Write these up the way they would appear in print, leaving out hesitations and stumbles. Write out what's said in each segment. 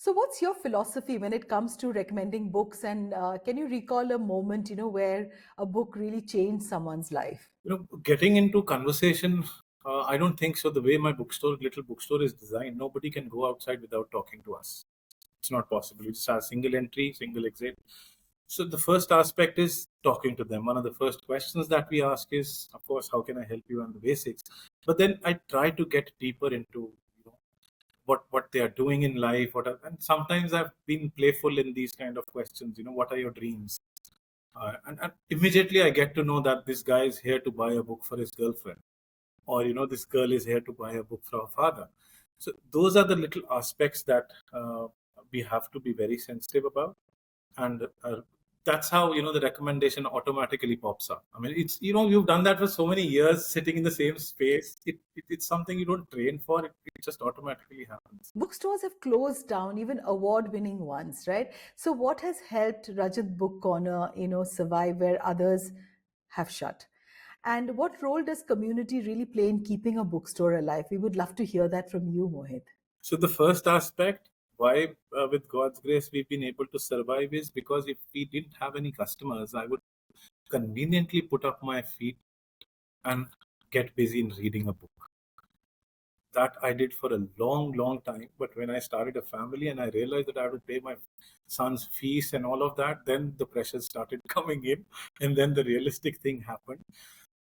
So, what's your philosophy when it comes to recommending books? And can you recall a moment, where a book really changed someone's life? Getting into conversation, I don't think so. The way my little bookstore is designed, nobody can go outside without talking to us. It's not possible. It's a single entry, single exit. So the first aspect is talking to them. One of the first questions that we ask is, of course, how can I help you on the basics? But then I try to get deeper into what they are doing in life. And sometimes I've been playful in these kind of questions. What are your dreams? And immediately I get to know that this guy is here to buy a book for his girlfriend, or this girl is here to buy a book for her father. So those are the little aspects that we have to be very sensitive about, and that's how the recommendation automatically pops up. I mean, it's you've done that for so many years, sitting in the same space. It's something you don't train for. It just automatically happens. Bookstores have closed down, even award-winning ones, right? So, what has helped Rajat Book Corner, survive where others have shut? And what role does community really play in keeping a bookstore alive? We would love to hear that from you, Mohit. So the first aspect, why with God's grace we've been able to survive, is because if we didn't have any customers, I would conveniently put up my feet and get busy in reading a book. That I did for a long, long time. But when I started a family and I realized that I had to pay my son's fees and all of that, then the pressure started coming in, and then the realistic thing happened.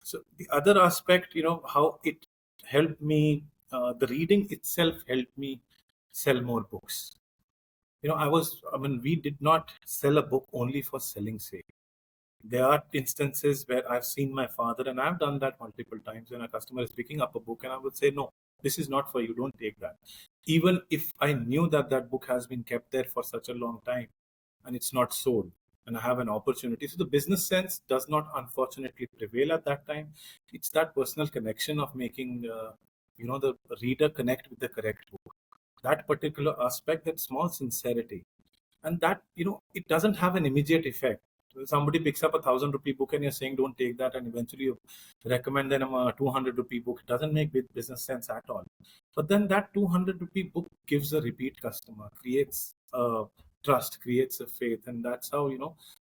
So the other aspect, how it helped me, the reading itself helped me sell more books. We did not sell a book only for selling sake. There are instances where I've seen my father, and I've done that multiple times, when a customer is picking up a book and I would say, no, this is not for you, don't take that. Even if I knew that that book has been kept there for such a long time and it's not sold, and I have an opportunity. So the business sense does not unfortunately prevail at that time. It's that personal connection of making, the reader connect with the correct book. That particular aspect, that small sincerity, and that it doesn't have an immediate effect. Somebody picks up a 1,000 rupee book and you're saying don't take that, and eventually you recommend them a 200 rupee book. It doesn't make business sense at all. But then that 200 rupee book gives a repeat customer, creates a trust, creates a faith, and that's how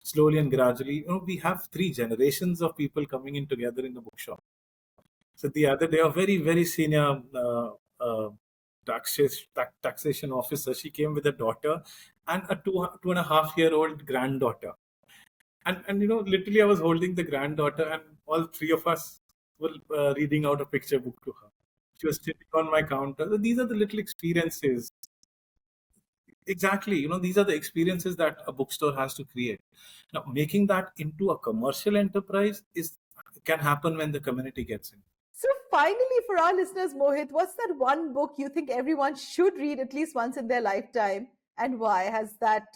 slowly and gradually we have 3 generations of people coming in together in the bookshop. So the other day, a very, very senior taxation officer, she came with a daughter and a 2.5-year-old granddaughter. And literally, I was holding the granddaughter, and all 3 of us were reading out a picture book to her. She was sitting on my counter. So these are the little experiences. Exactly, these are the experiences that a bookstore has to create. Now, making that into a commercial enterprise is can happen when the community gets in. So, finally, for our listeners, Mohit, what's that one book you think everyone should read at least once in their lifetime, and why has that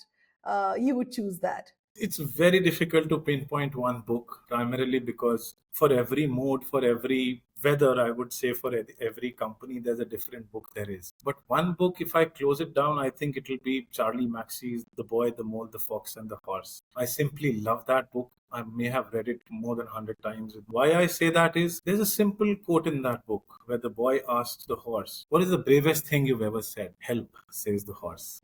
you would choose that? It's very difficult to pinpoint one book, primarily because for every mood, for every weather, I would say for every company, there's a different book there is. But one book, if I close it down, I think it'll be Charlie Maxey's The Boy, the Mole, the Fox, and the Horse. I simply love that book. I may have read it more than 100 times. Why I say that is, there's a simple quote in that book where the boy asks the horse, what is the bravest thing you've ever said? Help, says the horse.